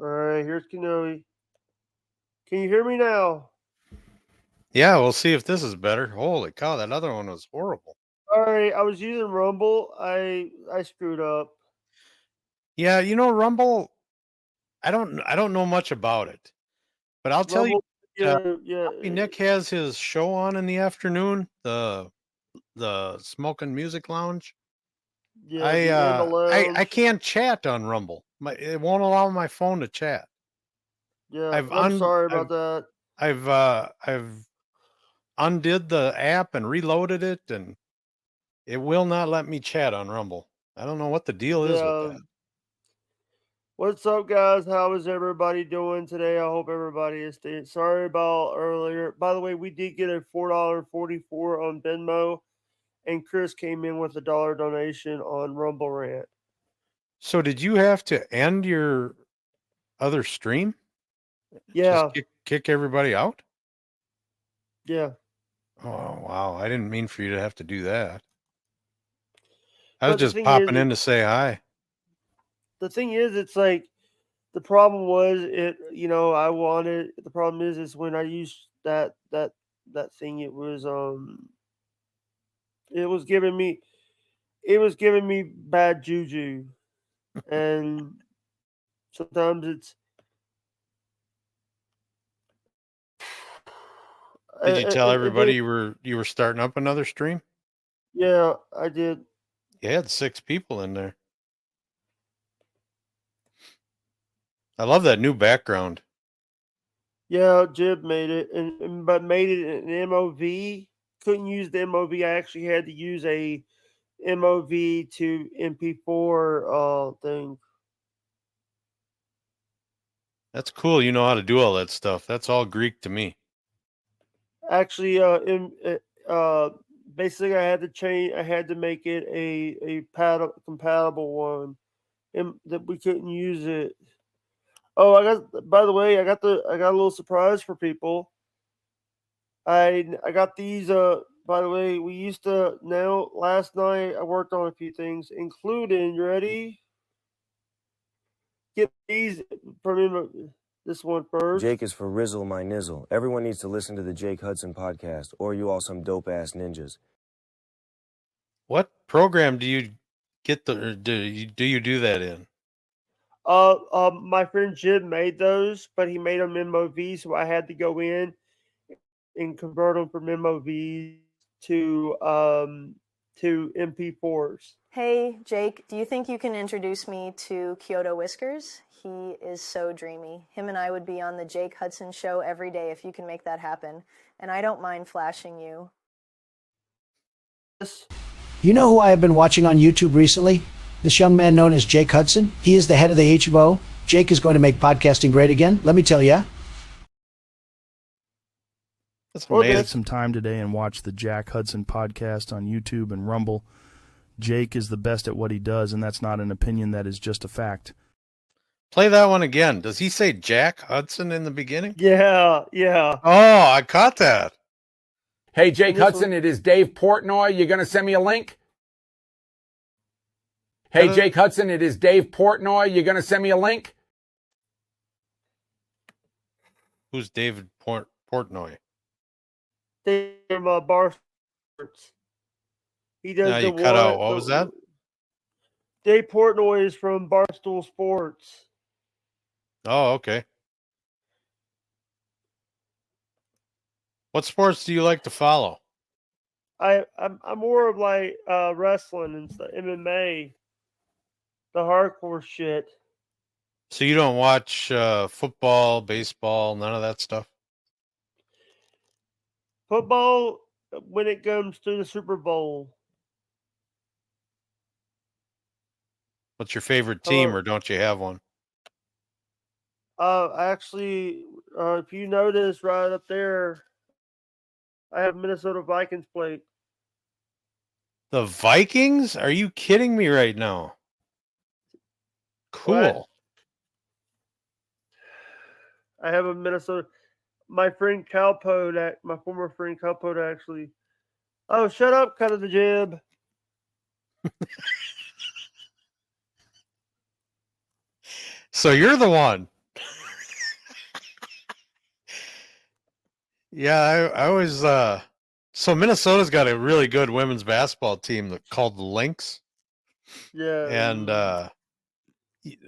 All right, here's Kenobi. Can you hear me now? Yeah, we'll see if this is better. Holy cow, that other one was horrible. All right, I was using Rumble. I screwed up. Yeah, Rumble, I don't know much about it. But I'll tell you, Rumble, uh, yeah, Bobby Nick has his show on in the afternoon, the Smoking Music Lounge. yeah. I The In the uh I Lounge. can't chat on Rumble. It won't allow my phone to chat. Yeah, I've I'm un sorry about that. I've undid the app and reloaded it, and it will not let me chat on Rumble. I don't know what the deal is with Yeah. that. What's up, guys? How is everybody doing today? I hope everybody is staying. Sorry about earlier. By the way, we did get a $4.44 on Venmo, and Chris came in with a dollar donation on Rumble Rant. So did you have to end your other stream? Just Yeah, kick everybody out? yeah. Oh, wow. I didn't mean for you to have to do that. I was But just popping in to say hi. the thing is, it's like the problem was it. I wanted. The problem is when I used that thing. It was giving me bad juju, and sometimes it's. Did you tell It did. everybody you were starting up another stream? Yeah, I did. You had 6 people in there. I love that new background. Yeah, Jib made it, but made it an MOV. Couldn't use the MOV. I actually had to use a MOV to MP4 thing. That's cool. You know how to do all that stuff. That's all Greek to me. Actually, basically, I had to change. I had to make it a compatible one, and that we couldn't use it. Oh, I got. By the way, I got a little surprise for people. I got these. By the way, we used to. Now, last night I worked on a few things, including. You ready? Get these from this one first. Jake is for Rizzle my nizzle. Everyone needs to listen to the Jake Hudson podcast, or you all some dope ass ninjas. What program do you get the do you do that in? My friend Jim made those, but he made them MOV, so I had to go in and convert them from MOVs to MP4s. Hey, Jake, do you think you can introduce me to Kyoto Whiskers? He is so dreamy. Him and I would be on the Jake Hudson show every day if you can make that happen. And I don't mind flashing you. You know who I have been watching on YouTube recently? This young man known as Jake Hudson. He is the head of the HWO. Jake is going to make podcasting great again. Let me tell you. That's Take amazing. some time today and watch the Jack Hudson podcast on YouTube and Rumble. Jake is the best at what he does, and that's not an opinion, that is just a fact. Play that one again. Does he say Jack Hudson in the beginning? Yeah. Oh, I caught that. Hey, Jake Hudson, it is Dave Portnoy. You going to send me a link? Hey, Jake Hudson, it is Dave Portnoy. You going to send me a link? Who's David Portnoy? Dave from Bar Sports. He does Now the you cut out. What was that? Dave Portnoy is from Barstool Sports. Oh, okay. What sports do you like to follow? I'm more of like wrestling and stuff, MMA, the hardcore shit. So you don't watch football, baseball, none of that stuff? Football when it comes to the Super Bowl. What's your favorite team, or don't you have one? Actually, if you notice right up there, I have Minnesota Vikings plate. The Vikings? Are you kidding me right now? Cool. What? I have a Minnesota. My friend Calpode, my former friend Calpode, actually. Oh, shut up, cut of the jib. So you're the one. Yeah, I always so Minnesota's got a really good women's basketball team called the Lynx. Yeah. And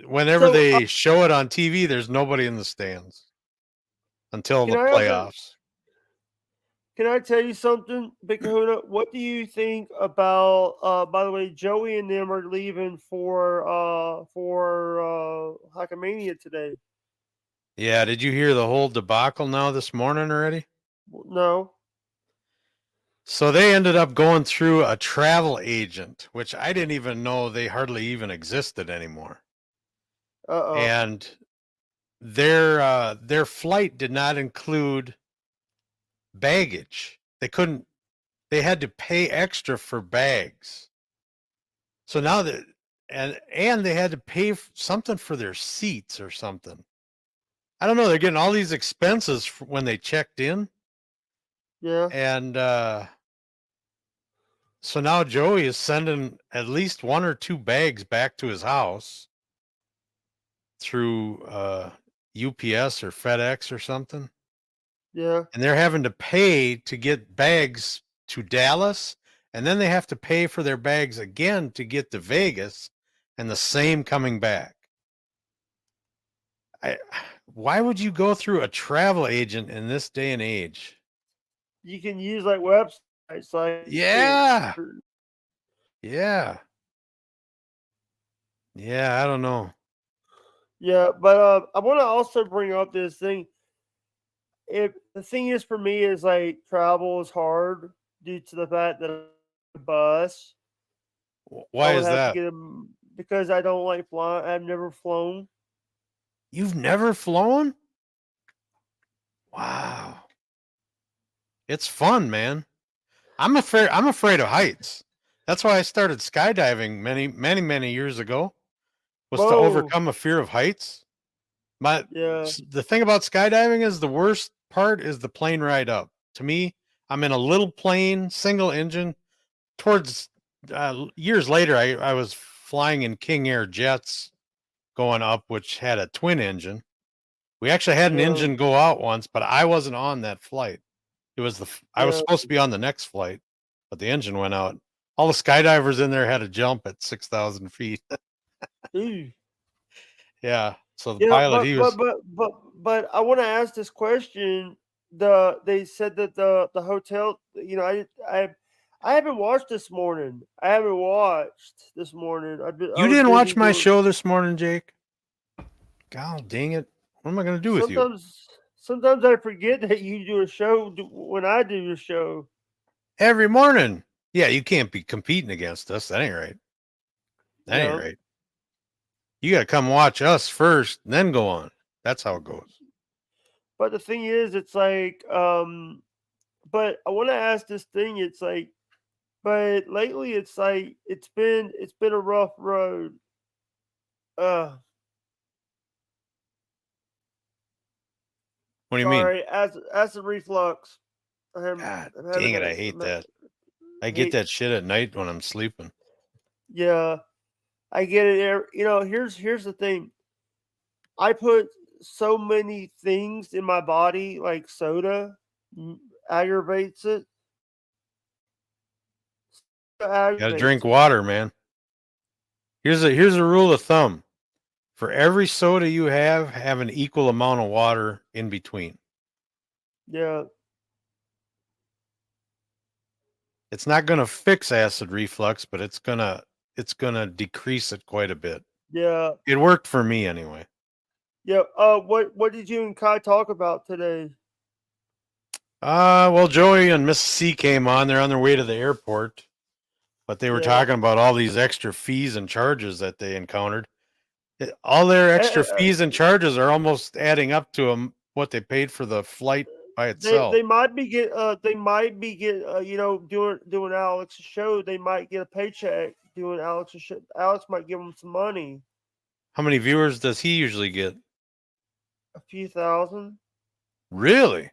whenever So, they show it on TV, there's nobody in the stands until the playoffs. Can I tell you something, Big Kahuna? What do you think about? By the way, Joey and them are leaving for Hackamania today. Yeah, did you hear the whole debacle now this morning already? No. So they ended up going through a travel agent, which I didn't even know they hardly even existed anymore. And their flight did not include baggage. They had to pay extra for bags. So now that and they had to pay something for their seats or something. I don't know. They're getting all these expenses when they checked in. Yeah. And so now Joey is sending at least 1 or 2 bags back to his house through UPS or FedEx or something. Yeah. And they're having to pay to get bags to Dallas, and then they have to pay for their bags again to get to Vegas, and the same coming back. Why would you go through a travel agent in this day and age? You can use like websites like Yeah. I don't know. Yeah, but I want to also bring up this thing. If the thing is for me is like travel is hard due to the fact that I'm a bus. Why I would is have that? to get them because I don't like flying. I've never flown. You've never flown? Wow. It's fun, man. I'm afraid of heights. That's why I started skydiving many years ago. Was to overcome a fear of heights. The thing about skydiving is the worst part is the plane ride up. To me, I'm in a little plane, single engine. Towards years later, I was flying in King Air jets going up, which had a twin engine. We actually had an engine go out once, but I wasn't on that flight. It was I was supposed to be on the next flight, but the engine went out. All the skydivers in there had to jump at 6,000 feet. Yeah. So the pilot, but I want to ask this question. They said that the hotel, you know, I haven't watched this morning. I haven't watched this morning. You didn't watch my show this morning, Jake? God dang it. What am I going to do with you? Sometimes I forget that you do a show when I do your show. Every morning. Yeah, you can't be competing against us. That ain't right. That ain't right. You got to come watch us first, and then go on. That's how it goes. But the thing is, it's like, but I want to ask this thing. It's like, but lately, it's like it's been a rough road. What do you mean? Acid reflux. God dang it! I hate that. I get that shit at night when I'm sleeping. Yeah, I get it. You know, here's the thing. I put so many things in my body, like soda aggravates it. You got to drink water, man. Here's a rule of thumb. For every soda you have an equal amount of water in between. Yeah. It's not going to fix acid reflux, but it's going to decrease it quite a bit. Yeah. It worked for me anyway. Yeah. What did you and Kai talk about today? Well, Joey and Miss C came on. They're on their way to the airport, but they were talking about all these extra fees and charges that they encountered. All their extra fees and charges are almost adding up to what they paid for the flight by itself. They might be you know, doing Alex's show. They might get a paycheck doing Alex's show. Alex might give them some money. How many viewers does he usually get? A few thousand. Really?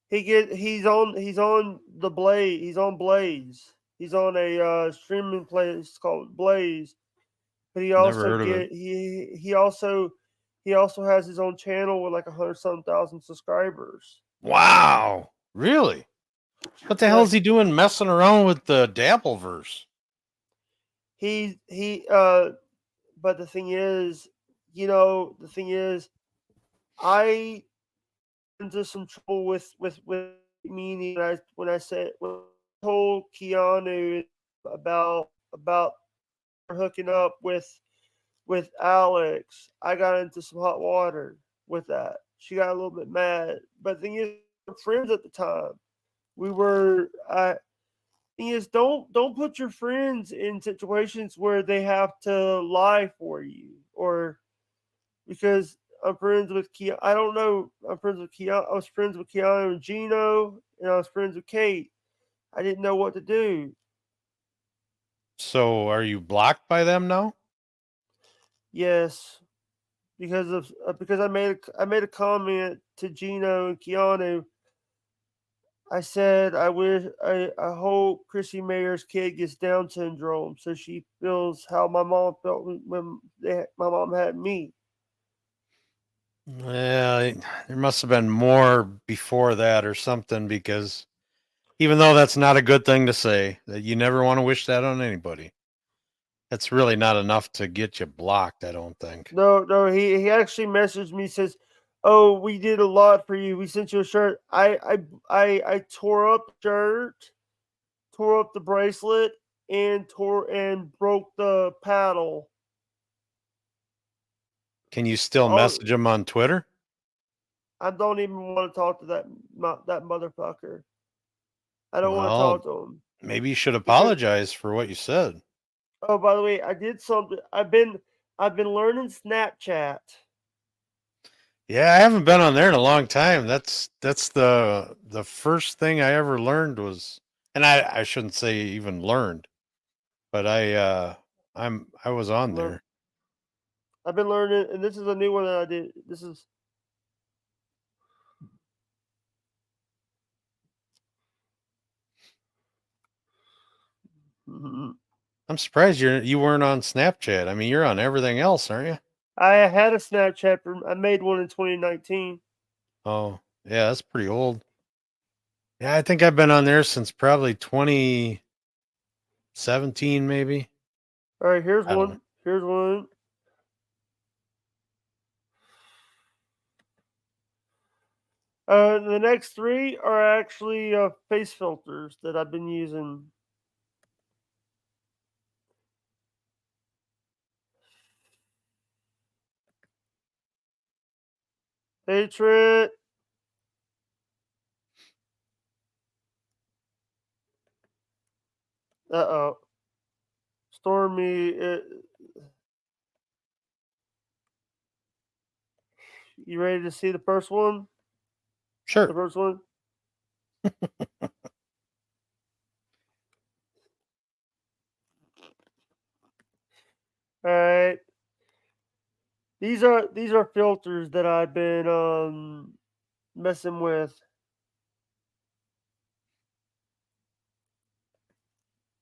He's on the Blaze. He's on Blaze. He's on a streaming place called Blaze. But he also he also has his own channel with like 100-some thousand subscribers. Wow. Really? What the hell is he doing messing around with the Dappleverse? But the thing is, I into some trouble with meaning when I told Keanu about hooking up with Alex, I got into some hot water with that. She got a little bit mad, but the thing is, we were friends at the time. We were. Thing is, don't put your friends in situations where they have to lie for you, or because I'm friends with Keanu. I don't know. I'm friends with Keanu. I was friends with Keanu and Gino, and I was friends with Kate. I didn't know what to do. So are you blocked by them now? Yes, because I made a comment to Gino and Keanu. I said I hope Chrissy Mayer's kid gets Down syndrome so she feels how my mom felt when my mom had me. Well, there must have been more before that or something, because even though that's not a good thing to say, that you never want to wish that on anybody, that's really not enough to get you blocked, I don't think. No, he actually messaged me, says, "Oh, we did a lot for you. We sent you a shirt. I tore up the shirt, tore up the bracelet, and broke the paddle." Can you still Oh, message them on Twitter? I don't even want to talk to that motherfucker. I don't want to Well, talk to him maybe you should because. apologize for what you said. Oh, by the way, I did something. I've been learning Snapchat. Yeah, I haven't been on there in a long time. That's the first thing I ever learned was, and I shouldn't say even learned, but I was on Learn, there. I've been learning, and this is a new one that I did. This is. I'm surprised you weren't on Snapchat. I mean, you're on everything else, aren't you? I had a Snapchat. I made one in 2019. Oh, yeah, that's pretty old. Yeah, I think I've been on there since probably 2017, maybe. All right, here's I don't know. one. Here's one. The next three are actually face filters that I've been using. Patriot. Uh-oh. Stormy. You ready to see the first one? The Sure. first one? All right. These are filters that I've been messing with.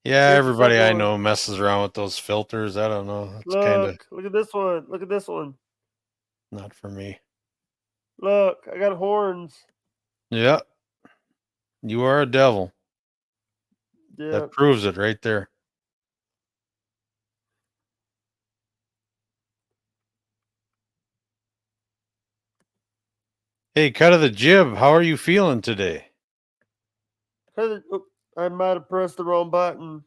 Yeah, Here's the everybody second I one. know messes around with those filters. I don't know. That's kind of Look at this one. Look at this one. not for me. Look, I got horns. Yeah, you are a devil. Yeah. That proves it right there. Hey, cut of the jib. How are you feeling today? I might have pressed the wrong button.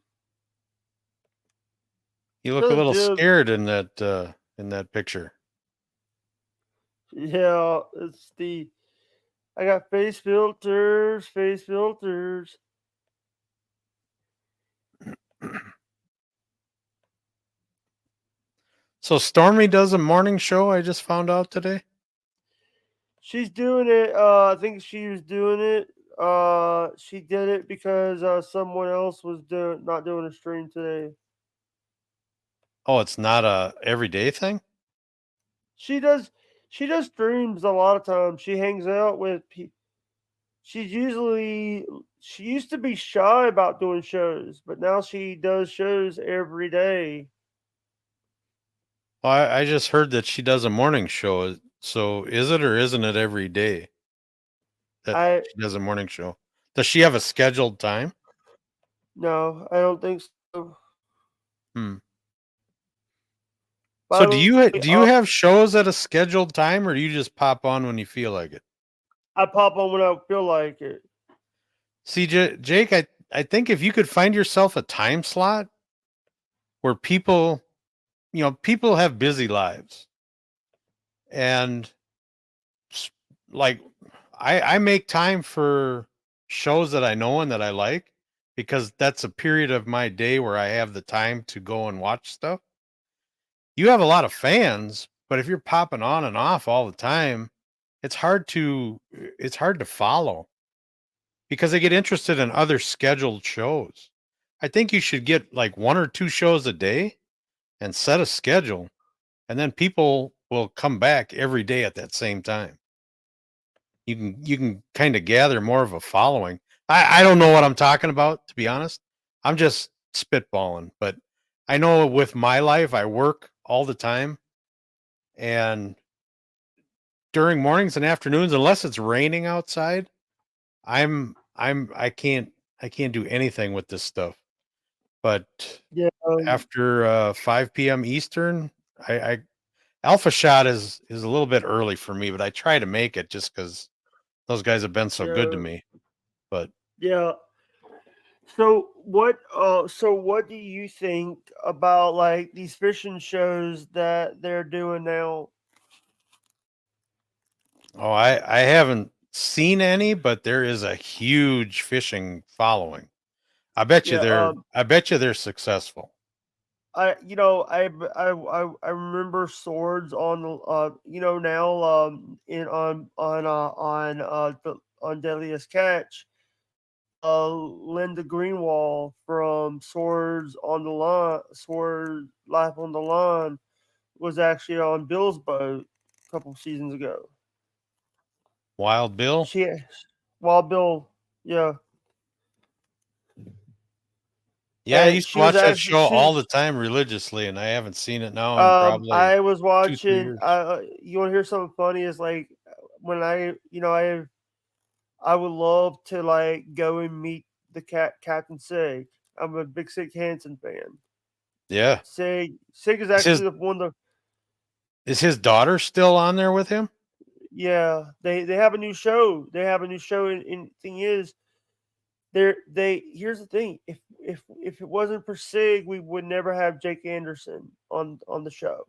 You look a Cut the little jib. scared in that picture. Yeah, it's the. I got face filters, face filters. So Stormy does a morning show, I just found out today. She's doing it. I think she was doing it. She did it because someone else was not doing a stream today. Oh, it's not a everyday thing? She does. She does streams a lot of times. She hangs out with people. She used to be shy about doing shows, but now she does shows every day. Well, I just heard that she does a morning show. So is it or isn't it every day I she does a morning show. Does she have a scheduled time? no, I don't think so. Hmm. By So the way, do you have shows at a scheduled time, or do you just pop on when you feel like it? I pop on when I feel like it. See, Jake, I think if you could find yourself a time slot where people, people have busy lives, and s- like I make time for shows that I know and that I like, because that's a period of my day where I have the time to go and watch stuff. You have a lot of fans, but if you're popping on and off all the time, it's hard to follow, because they get interested in other scheduled shows. I think you should get like one or two shows a day and set a schedule, and then people will come back every day at that same time. You can kind of gather more of a following. I don't know what I'm talking about, to be honest. I'm just spitballing, but I know with my life I work all the time, and during mornings and afternoons, unless it's raining outside, I can't do anything with this stuff. But Yeah, after 5 p.m. Eastern, I Alpha Shot is a little bit early for me, but I try to make it just because those guys have been so good to yeah, me. But yeah. So what do you think about like these fishing shows that they're doing now? I haven't seen any, but there is a huge fishing following. I bet you Yeah, they're I bet you they're successful. I remember swords on the now in on Deadliest Catch. Linda Greenwald from Sword Life on the Line was actually on Bill's boat a couple seasons ago. Wild Bill? She, while Bill, yeah, Yeah, I and used to she was watch that actually show all the time religiously, and I haven't seen it now in probably I was 2, 3 watching. years. You want to hear something funny? Is like when I would love to like go and meet the Captain Sig. I'm a big Sig Hansen fan. Yeah. Sig is Is his actually the one of is his daughter still on there with him? yeah. They have a new show. They have a new show, and thing is, they here's the thing. If it wasn't for Sig, we would never have Jake Anderson on the show.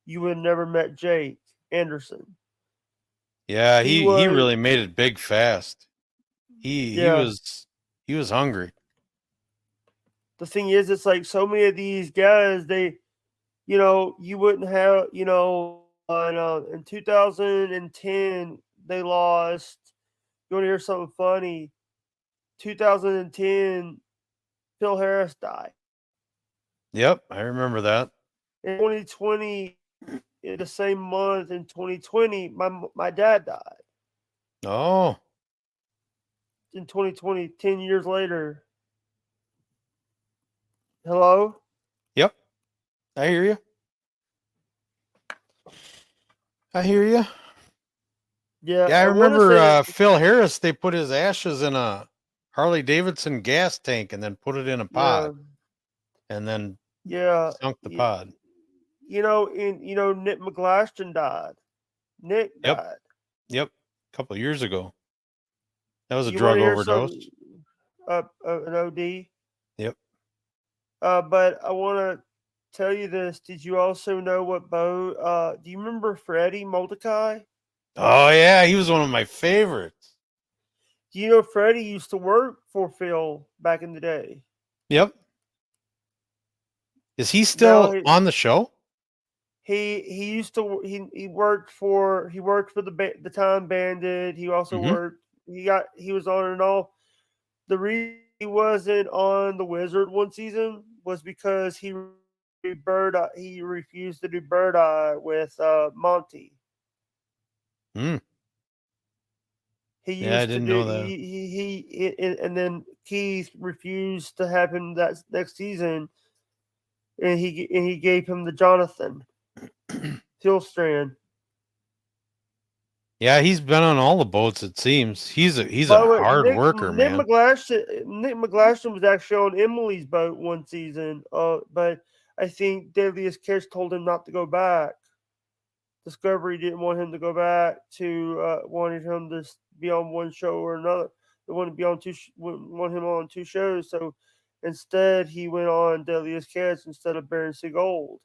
You would have never met Jake Anderson. Yeah, He he was really made it big fast. He he yeah. was he was hungry. The thing is, it's like so many of these guys. You wouldn't have in 2010 they lost. You want to hear something funny? 2010, Phil Harris died. Yep, I remember that. In 2020, in the same month in 2020, my dad died. Oh, In 2020, 10 years later. Hello? yep. I hear you. I hear you. Yeah, Yeah, I I want to remember say that. Phil Harris. They put his ashes in a Harley Davidson gas tank and then put it in a Yeah, pod and then yeah. sunk the pod. Nick McGlaston died. Nick Yep, died. yep. A couple of years ago, that was a You want drug to hear overdose. something? An OD. Yep. But I want to tell you this. Did you also know what Bo? Do you remember Freddie Mordecai? Oh yeah, he was one of my favorites. Do you know Freddie used to work for Phil back in the day? Yep. Is he Now still on the show? he used to he worked for the Time Bandit. He also Hmm. worked. He was on and off. The reason he wasn't on the Wizard one season was because he refused to do Bird Eye with Monty. Hmm. He Yeah, I used to didn't do know that. and then Keith refused to have him that next season, and he gave him the Jonathan Hillstrand. Yeah, he's been on all the boats. It seems he's a By the way, hard worker, Nick man. McGlashan was actually on Emily's boat one season. But I think Deadliest Catch told him not to go back. Discovery didn't want him to go back to wanted him to be on one show or another. They wanted to be on want him on two shows. So instead, he went on Deadliest Catch instead of Bering Sea Gold.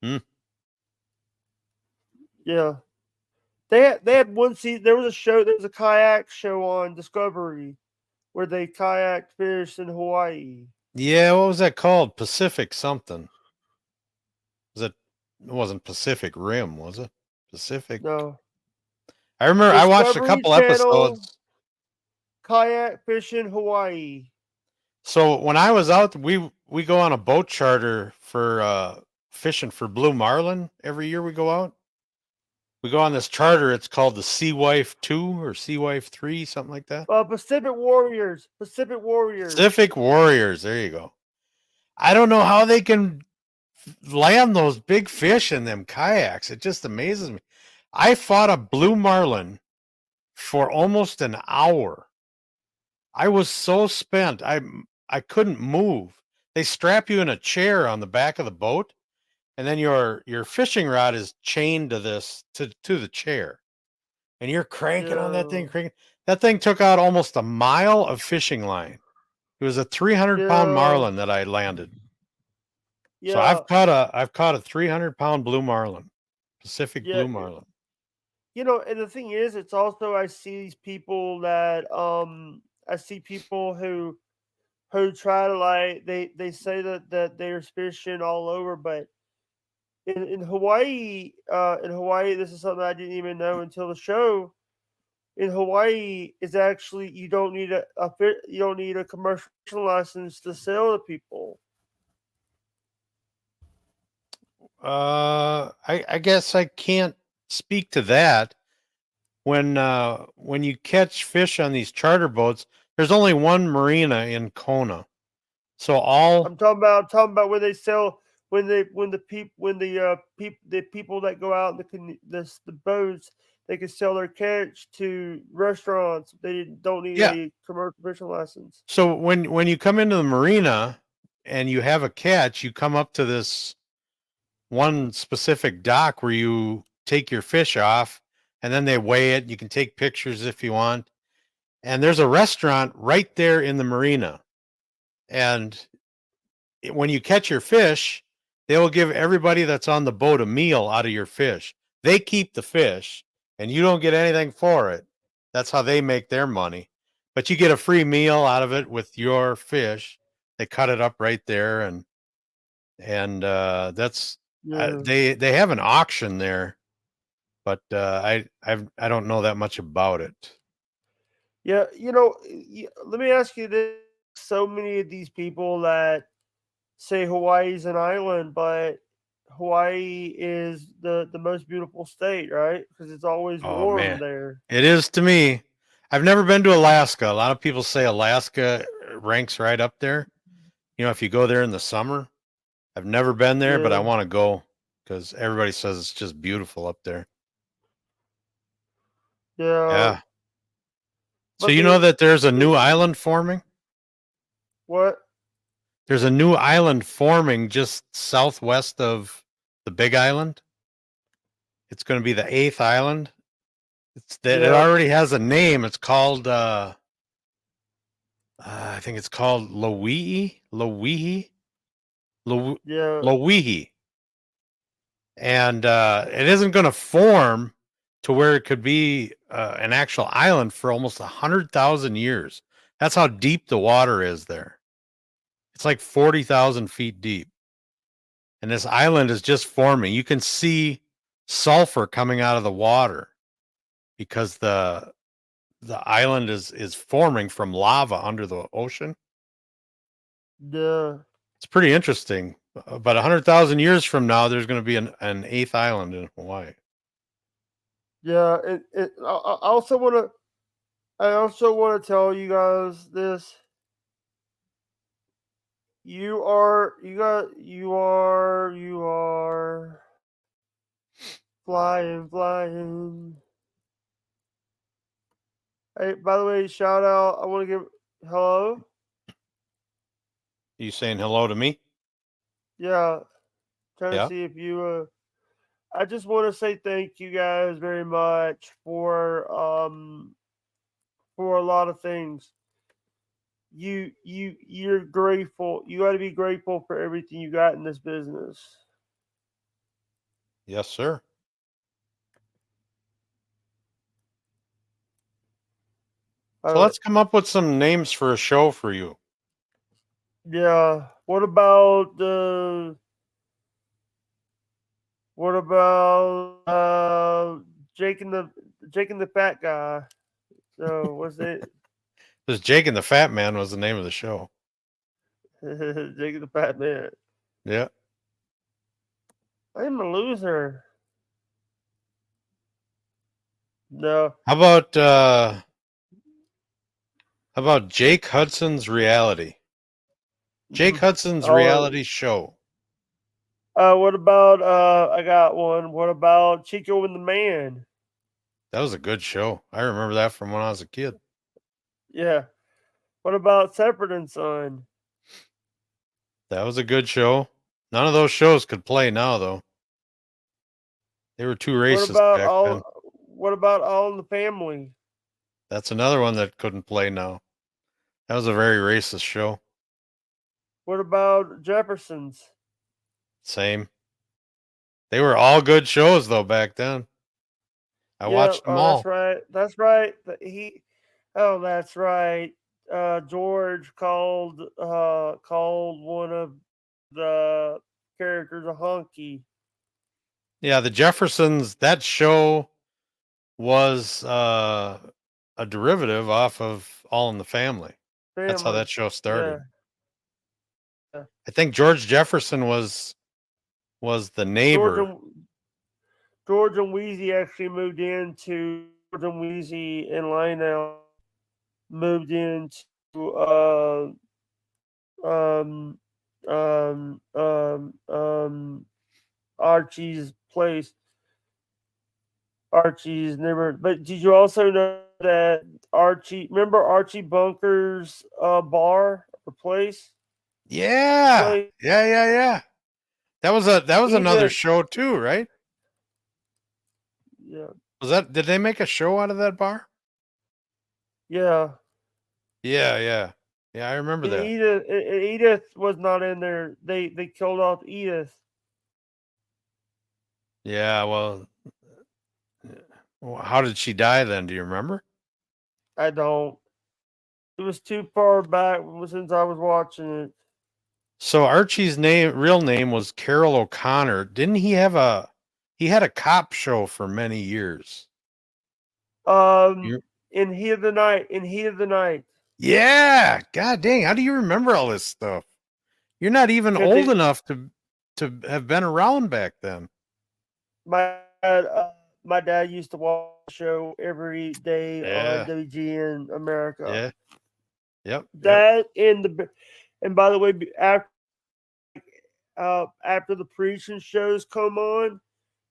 Hmm. Yeah, they had one season. There was a kayak show on Discovery where they kayak fish in Hawaii. Yeah, what was that called? Pacific something. It wasn't Pacific Rim, was it? Pacific. No, I remember I watched a Discovery couple Channel episodes. kayak fish in Hawaii. So when I was out, we go on a boat charter for fishing for blue marlin every year. We go out. We go on this charter. It's called the Sea Wife 2 or Sea Wife 3, something like that. Pacific Warriors. Pacific Warriors. Pacific Warriors. There you go. I don't know how they can land those big fish in them kayaks. It just amazes me. I fought a blue marlin for almost an hour. I was so spent. I couldn't move. They strap you in a chair on the back of the boat, and then your fishing rod is chained to the chair, and you're cranking on that thing. Yeah. Cranking. That thing took out almost a mile of fishing line. It was a 300-pound marlin that I landed. So Yeah. I've caught a 300-pound blue marlin, Pacific Yeah. blue marlin. You know, and the thing is, it's also I see these people that I see people who try to like they say that they're fishing all over, but in Hawaii, this is something I didn't even know until the show. In Hawaii, it's actually you don't need a commercial license to sell to people. I guess I can't speak to that. When you catch fish on these charter boats, there's only one marina in Kona. So I'm talking about when they sell the people that go out in the boats, they can sell their catch to restaurants. They don't need yeah. a commercial fishing license. So when you come into the marina and you have a catch, you come up to this one specific dock where you take your fish off, and then they weigh it. You can take pictures if you want. And there's a restaurant right there in the marina. And when you catch your fish, they will give everybody that's on the boat a meal out of your fish. They keep the fish, and you don't get anything for it. That's how they make their money. But you get a free meal out of it with your fish. They cut it up right there, and that's they have an auction there, but I don't know that much about it. Yeah, let me ask you this: so many of these people that say Hawaii's an island, but Hawaii is the most beautiful state, right? Because it's always Oh warm man, there. it is to me. I've never been to Alaska. A lot of people say Alaska ranks right up there. If you go there in the summer. I've never been there, but I Yeah. want to go because everybody says it's just beautiful up there. Yeah. Yeah. So But you know that there's a new island forming? What? There's a new island forming just southwest of the Big Island. It's going to be the 8th island. It already has a name. It's called I think it's called Lowihi. And it isn't going to form to where it could be an actual island for almost 100,000 years. That's how deep the water is there. It's like 40,000 feet deep. And this island is just forming. You can see sulfur coming out of the water because the island is forming from lava under the ocean. Yeah. It's pretty interesting. But 100,000 years from now, there's going to be an 8th island in Hawaii. Yeah. I also want to tell you guys this. You are flying. Hey, by the way, shout out. I want to give hello. You saying hello to me? Yeah, trying to Yeah. see if you. I just want to say thank you guys very much for a lot of things. You're grateful. You got to be grateful for everything you got in this business. Yes, sir. So let's come up with some names for a show for you. Yeah. What about the? What about Jake and the fat guy? So what's it? Because Jake and the Fat Man was the name of the show. Jake and the fat man. Yeah. I'm a loser. No. How about Jake Hudson's reality? Jake Hudson's Oh, reality show. what about I got one. What about Chico and the Man? That was a good show. I remember that from when I was a kid. Yeah. What about Separate and Son? That was a good show. None of those shows could play now, though. They were too racist back then. What about All in the Family? That's another one that couldn't play now. That was a very racist show. What about Jeffersons? Same. They were all good shows, though, back then. I Yeah, watched them that's all. right. That's right. That's right. George called one of the characters a honky. Yeah, the Jeffersons, that show was a derivative off of All in the Family. That's how Family. that show Yeah. started. I think George Jefferson was the neighbor. George and Wheezy actually moved into George and Wheezy and Lionel moved into um Archie's place. Archie's neighborhood. But did you also know that remember Archie Bunker's bar or place? Yeah. Place Yeah. That was another Edith. show too, right? Yeah. Did they make a show out of that bar? Yeah. Yeah. Yeah, I remember that. Edith was not in there. They killed off Edith. Yeah, well, how did she die then? Do you remember? I don't. It was too far back since I was watching it. So Archie's real name was Carroll O'Connor. Didn't he had a cop show for many years? In Heat of the Night. In Heat of the Night. Yeah. God dang, how do you remember all this stuff? You're not even old enough to have been around back then. My dad used to watch the show every day on WGN America. Yeah. That and by the way, after the preaching shows come on,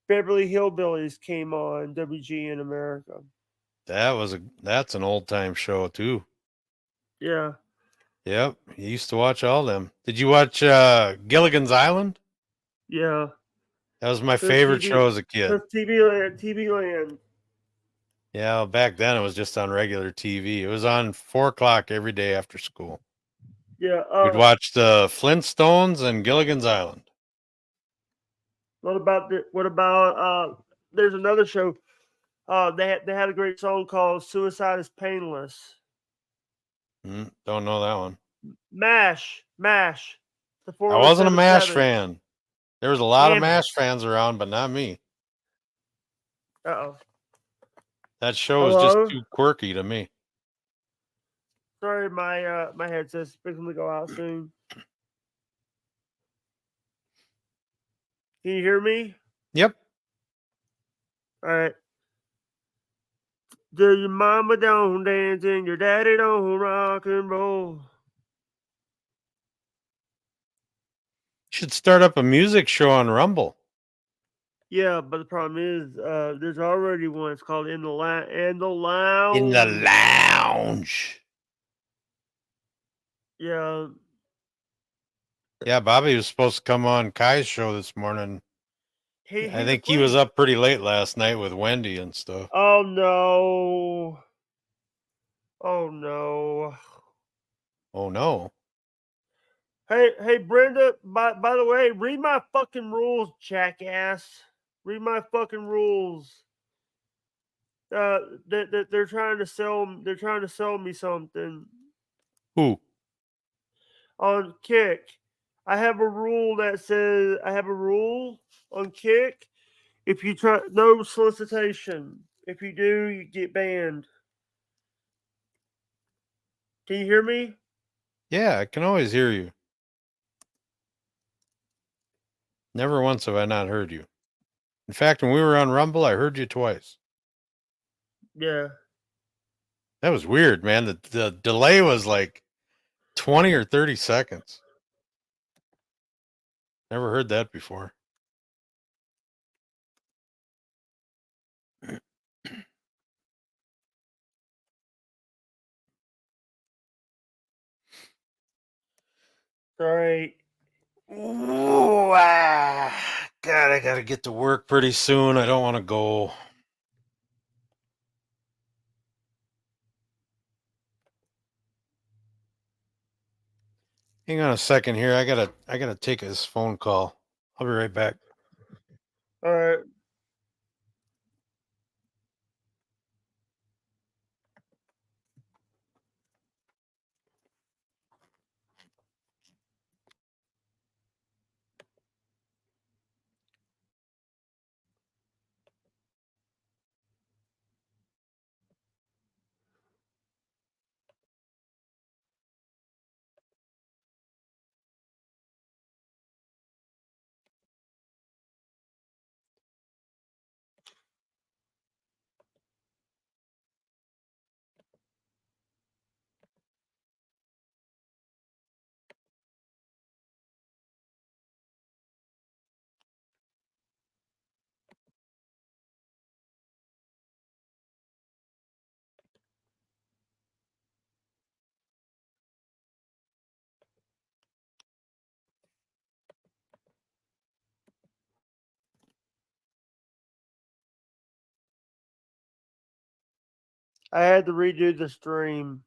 Beverly Hillbillies came on WGN America. That's an old time show too. Yeah. Yep. You used to watch all them. Did you watch Gilligan's Island? Yeah. That was my favorite show as a kid. TV Land. Yeah, back then it was just on regular TV. It was on 4:00 every day after school. Yeah. We'd watch the Flintstones and Gilligan's Island. What about there's another show. They had a great song called "Suicide is Painless." Don't know that one. MASH. The I wasn't a MASH 4077. fan. There was a lot of MASH fans around, but not me. Uh-oh. That show was just too quirky to me. Sorry, my headset's fixing to go out soon. Can you hear me? Yep. All right. Do your mama don't dance and your daddy don't rock and roll? Should start up a music show on Rumble. Yeah, but the problem is, there's already one. It's called In the Lounge. In the lounge. Yeah. Yeah, Bobby was supposed to come on Kai's show this morning. He's I think he was asleep. up pretty late last night with Wendy and stuff. Oh no. Oh no. Oh no. Hey, Brenda. By the way, read my fucking rules, jackass. Read my fucking rules. They're trying to sell. They're trying to sell me something Who? on Kick. I have a rule that says I have a rule on Kick. If you try, no solicitation. If you do, you get banned. Can you hear me? Yeah, I can always hear you. Never once have I not heard you. In fact, when we were on Rumble, I heard you twice. Yeah. That was weird, man. The delay was like 20 or 30 seconds. Never heard that before. Right. Ooh, God, I gotta get to work pretty soon. I don't want to go. Hang on a second here. I gotta take this phone call. I'll be right back. All right. I had to redo the stream.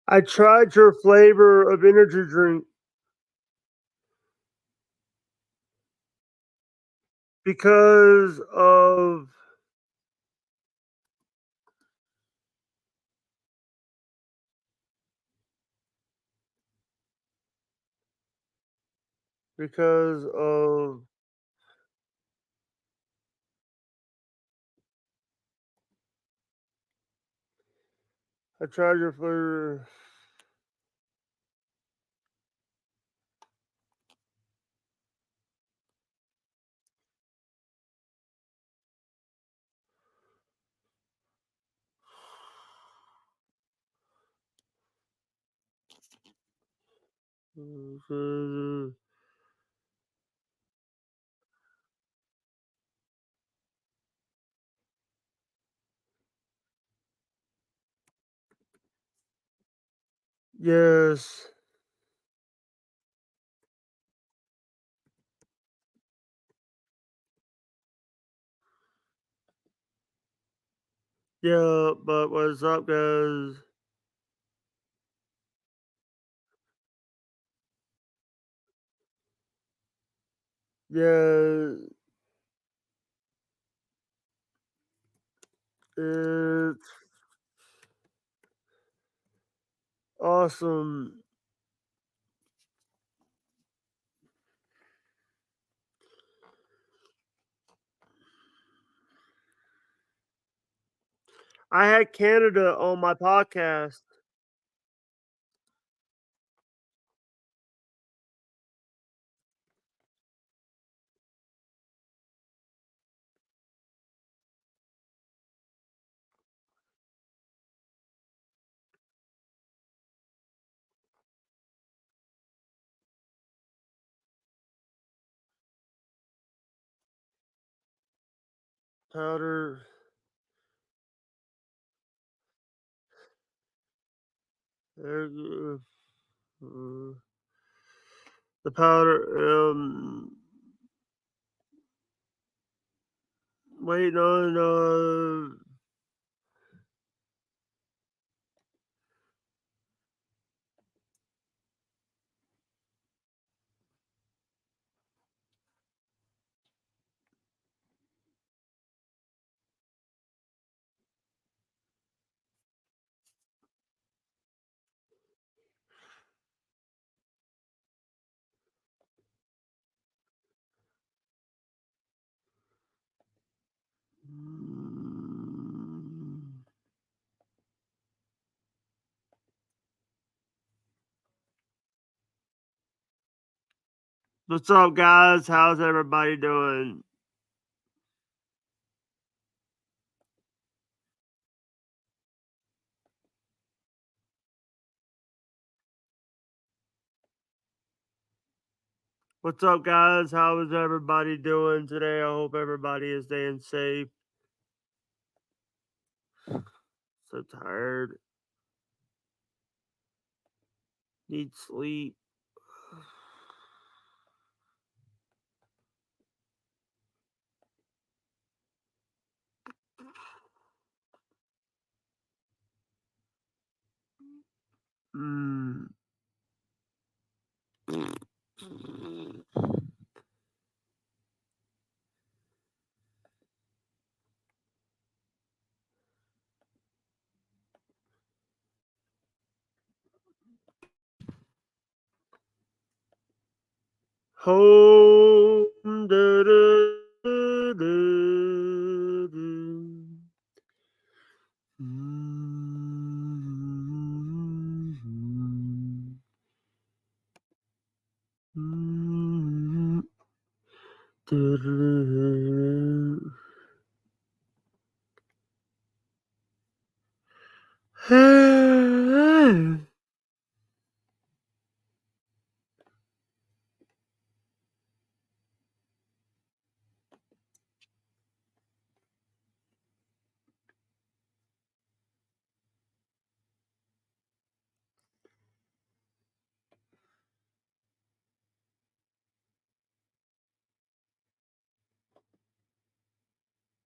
I tried your flavor of energy drink because of because of I tried your flavor. Yes. Yeah, but what's up, guys? Yeah, it's awesome. I had Canada on my podcast. Powder. The powder. Waiting on. What's up, guys? How's everybody doing? What's up, guys? How is everybody doing today? I hope everybody is staying safe. So tired. Need sleep. Mm. Home. Da, da, da, da, da.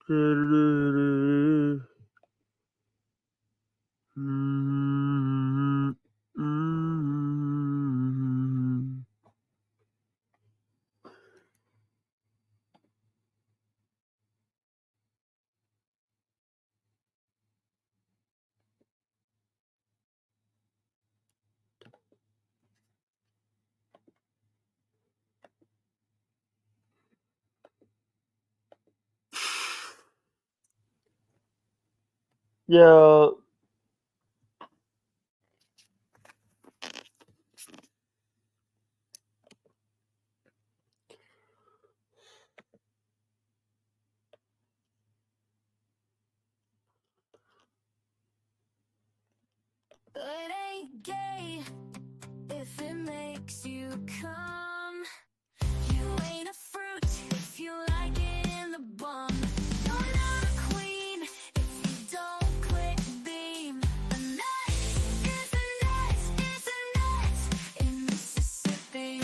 Da, da, da. Mm. Yeah. It ain't gay if it makes you come. You ain't a fruit if you like it in the bum. You're not a queen if you don't click beam. A nut is a nut is a nut in Mississippi.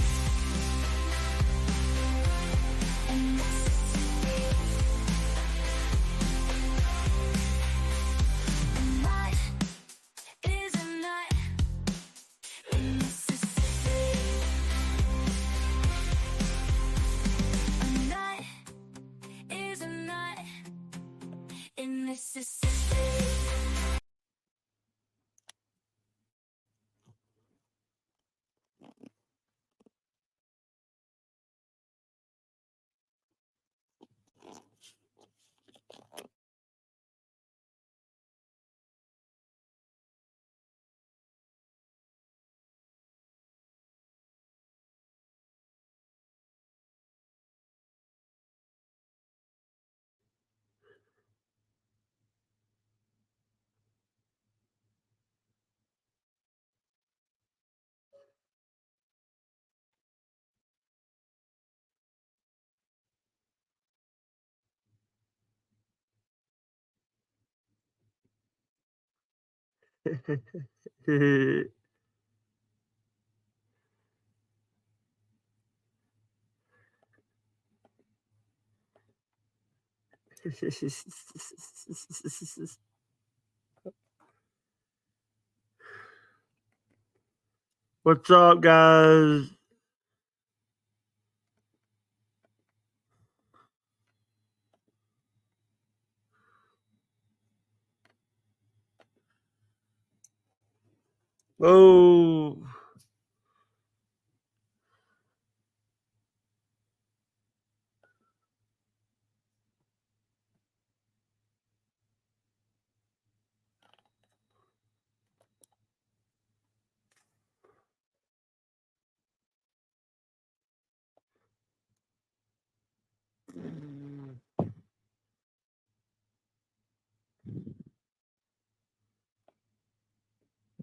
In Mississippi. A nut is a nut in Mississippi. A nut is a nut in Mississippi. What's up, guys? Oh.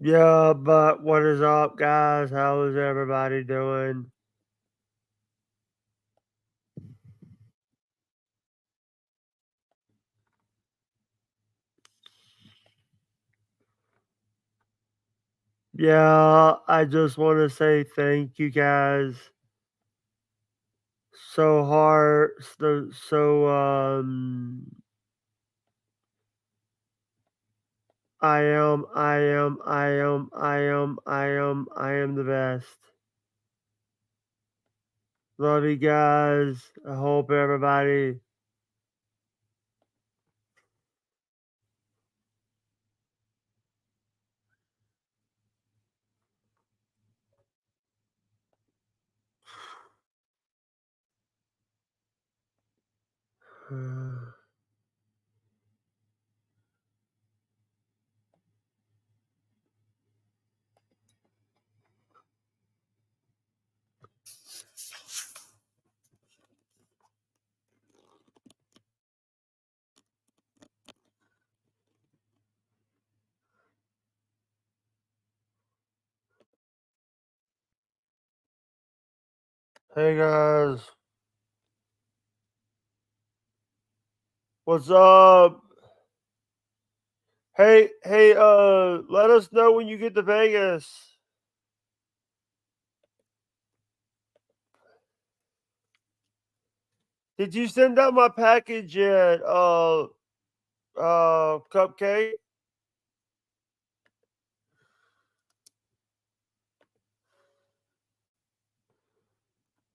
Yeah, but what is up, guys? How is everybody doing? Yeah, I just want to say thank you guys so hard. I am the best. Love you guys. I hope everybody. Hey guys. What's up? Hey, let us know when you get to Vegas. Did you send out my package yet? Cupcake?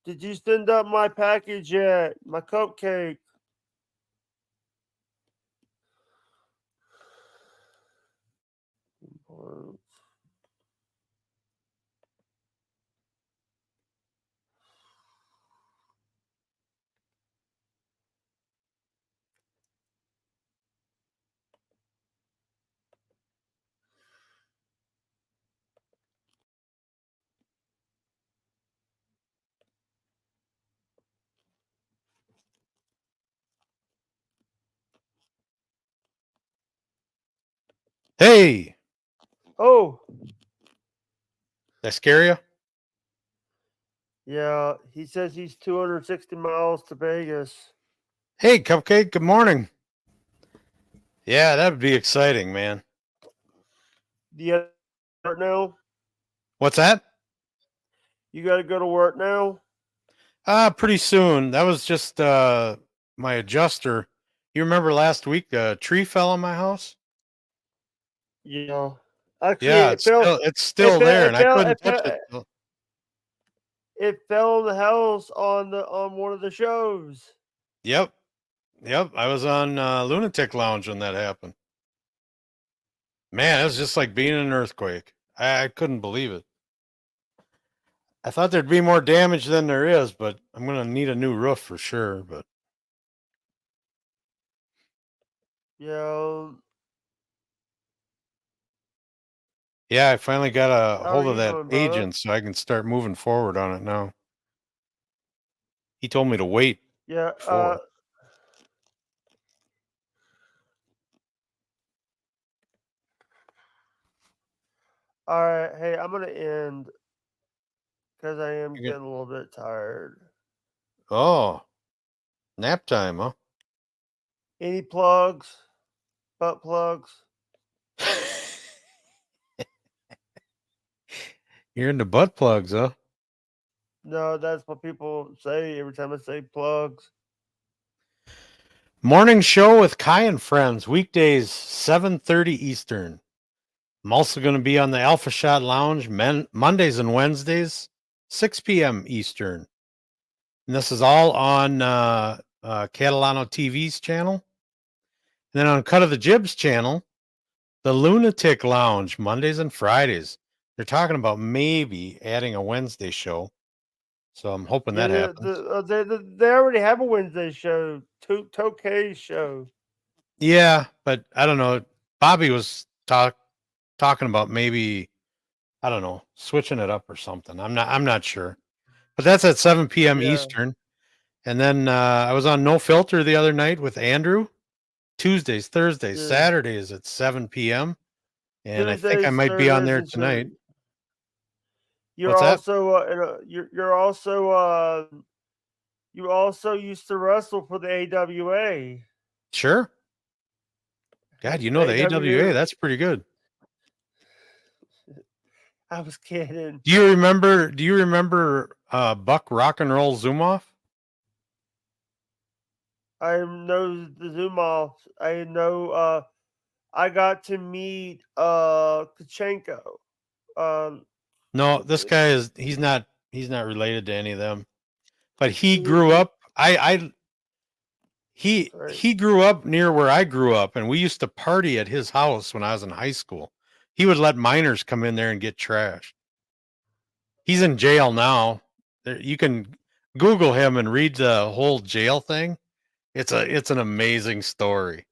Did you send out my package yet? My cupcake? Hey, Oh, that scare you? yeah. He says he's 260 miles to Vegas. Hey, Cupcake, good morning. Yeah, that would be exciting, man. Do you have to work now? What's that? You got to go to work now? Pretty soon. That was just my adjuster. You remember last week a tree fell on my house? Yeah. Actually, Yeah, it fell. it's still there, and I couldn't touch it. It fell on the house on one of the shows. Yep. I was on Lunatic Lounge when that happened. Man, it was just like being in an earthquake. I couldn't believe it. I thought there'd be more damage than there is, but I'm gonna need a new roof for sure. But Yeah. yeah, I finally got a How are hold of you that doing, brother? agent, so I can start moving forward on it now. He told me to wait Yeah. before. All right. Hey, I'm gonna end because I am You getting a little bit tired. Oh, nap time, huh? Any plugs? Butt plugs? You're into butt plugs, huh? No, that's what people say every time I say plugs. Morning show with Kai and friends, weekdays 7:30 Eastern. I'm also going to be on the Alpha Shot Lounge Mondays and Wednesdays, 6 p.m. Eastern. And this is all on Catalano TV's channel. And then on Cut of the Jibs channel, the Lunatic Lounge, Mondays and Fridays. They're talking about maybe adding a Wednesday show. So I'm hoping Yeah, that happens. they already have a Wednesday show, Tokay's show. Yeah, but I don't know. Bobby was talking about maybe, I don't know, switching it up or something. I'm not sure. But that's at 7 p.m. Yeah, Eastern. And then I was on No Filter the other night with Andrew. Tuesdays, Thursdays, yeah. Saturdays at 7 p.m. And I think I Tuesdays, might be on Thursdays, there and tonight. Saturdays. You're What's that? also you're also you also used to wrestle for the AWA. Sure. God, you know the AWA. That's pretty good. I was kidding. Do you remember Buck Rock and Roll Zoomoff? I know the Zoom off. I know. I got to meet Kachenko. Um, No, this guy he's not related to any of them. But he grew he, up he grew up near where I grew up, and we used to party at his house when I was in high school. He would let minors come in there and get trashed. He's in jail now. You can Google him and read the whole jail thing. It's an amazing story.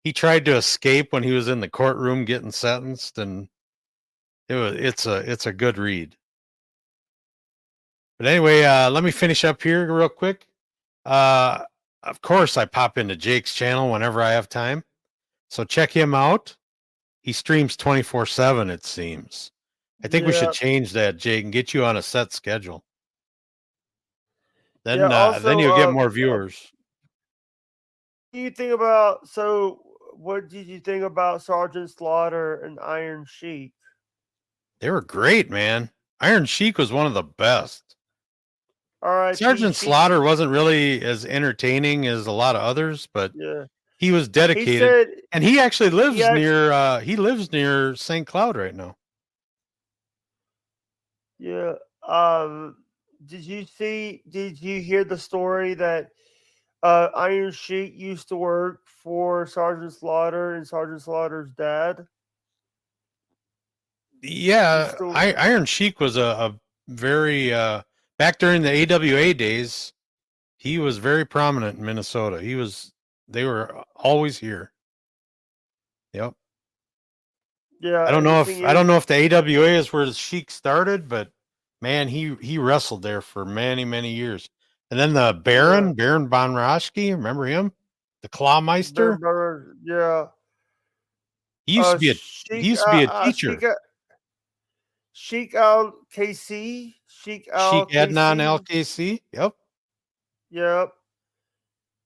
He tried to escape when he was in the courtroom getting sentenced, and it's a good read. But anyway, let me finish up here real quick. Uh, of course, I pop into Jake's channel whenever I have time, so check him out. He streams 24/7. It seems. I think we should yeah, change that, Jake, and get you on a set schedule. yeah. Then Also, you'll get more viewers. what do you think about? So, what did you think about Sergeant Slaughter and Iron Sheik? They were great, man. Iron Sheik was one of the best. R.I.P. Sergeant Sheik. Slaughter wasn't really as entertaining as a lot of others, but Yeah, he was he dedicated, said and he actually he lives actually. near St. Cloud right now. Yeah. Did you see? Did you hear the story that Iron Sheik used to work for Sergeant Slaughter and Sergeant Slaughter's dad? Yeah, Used to. Iron Sheik was a very back during the AWA days. He was very prominent in Minnesota. They were always here. Yep. Yeah, and the thing I don't is, know if the AWA is where the Sheik started, but man, he wrestled there for many years. And then the yeah, Baron von Raschke, remember him? The Clawmeister? yeah. He used to be a teacher. Sheik Al KC. Sheik Al Sheik Adnan KC. LKC. Yep. Yep.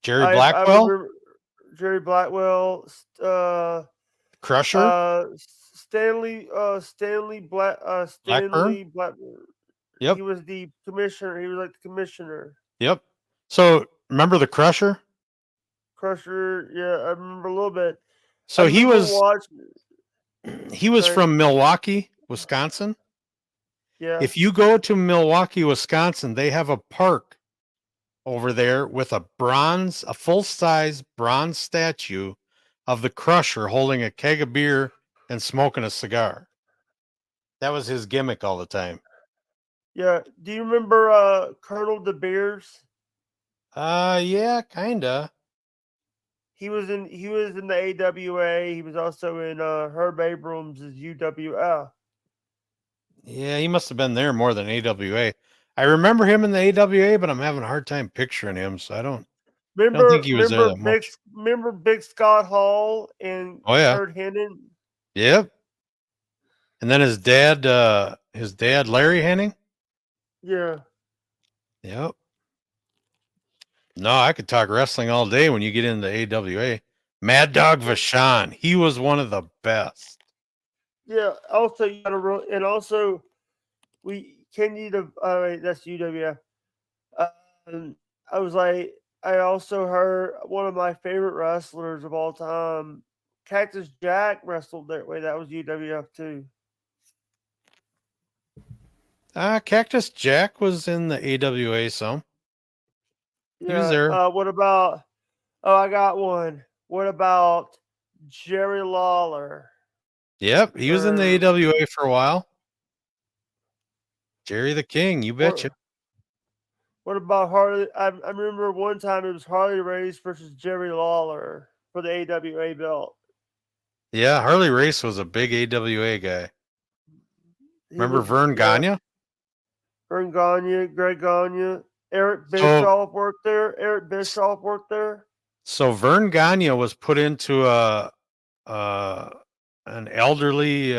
Jerry I Blackwell. remember Jerry Blackwell. Crusher. Stanley Blackburn. Stanley Blackburn. Yep. He was the commissioner. He was like the commissioner. Yep. So remember the Crusher? Crusher. Yeah, I remember a little bit. So he was Sorry. from Milwaukee, Wisconsin. Yeah. If you go to Milwaukee, Wisconsin, they have a park over there with a full-size bronze statue of the Crusher holding a keg of beer and smoking a cigar. That was his gimmick all the time. Yeah. Do you remember Colonel De Beers? Yeah, kinda. He was in the AWA. He was also in Herb Abrams' UWF. Yeah, he must have been there more than AWA. I remember him in the AWA, but I'm having a hard time picturing him, so I don't think he was there that much. Remember Big Scott Hall and Kurt Hennig? Yep. And then his dad, Larry Hennig? Yeah. Yep. No, I could talk wrestling all day when you get into AWA. Mad Dog Vachon, he was one of the best. Yeah. Also, you got to and also that's UWF. I also heard one of my favorite wrestlers of all time, Cactus Jack, wrestled that way. That was UWF too. Cactus Jack was in the AWA some. He was there. What about? Oh, I got one. What about Jerry Lawler? Yep, he was in the AWA for a while. Jerry the King, you betcha. What about Harley? I remember one time it was Harley Race versus Jerry Lawler for the AWA belt. Yeah, Harley Race was a big AWA guy. Remember Vern Gagne? Vern Gagne, Greg Gagne, Eric Bischoff worked there. So Vern Gagne was put into an elderly,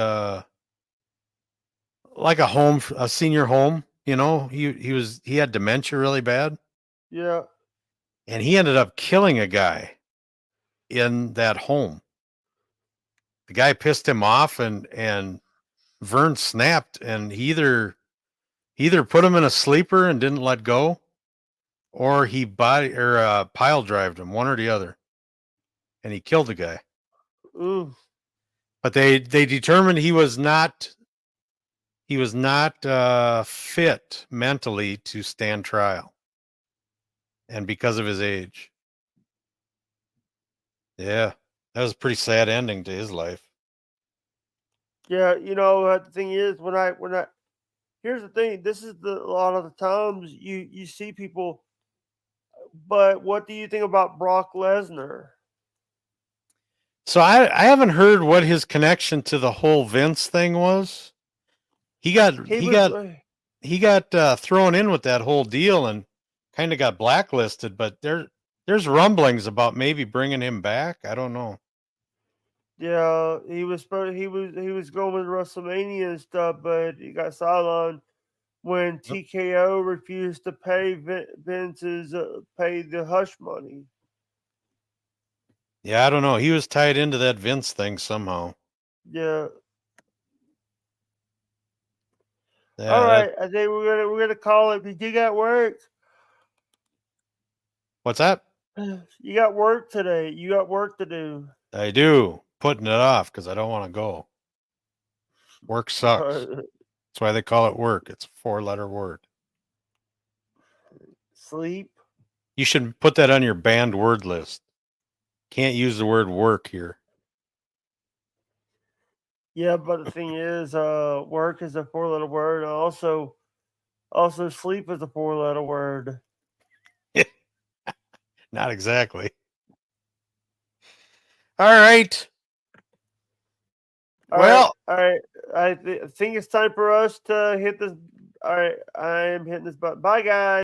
like a senior home. You know, he had dementia really bad. Yeah. And he ended up killing a guy in that home. The guy pissed him off, and Vern snapped, and he either put him in a sleeper and didn't let go, or he pile drived him, one or the other, and he killed the guy. Ooh. But they determined he was not fit mentally to stand trial, and because of his age. Yeah, that was a pretty sad ending to his life. Yeah, the thing is, here's the thing. This is a lot of the times you see people. But what do you think about Brock Lesnar? So I haven't heard what his connection to the whole Vince thing was. He got thrown in with that whole deal and kind of got blacklisted. But there's rumblings about maybe bringing him back. I don't know. Yeah, he was going with WrestleMania and stuff, but he got sidelined when TKO refused to pay Vince's pay the hush money. Yeah, I don't know. He was tied into that Vince thing somehow. Yeah. All right, I think we're gonna call it. You got work. What's that? You got work today. You got work to do. I do. Putting it off because I don't want to go. Work sucks. That's why they call it work. It's a 4-letter word. Sleep. You should put that on your banned word list. Can't use the word work here. Yeah, but the thing is, work is a 4-letter word. Also, sleep is a 4-letter word. Not exactly. All right. All right. I think it's time for us to hit this. All right, I am hitting this button. Bye, guys.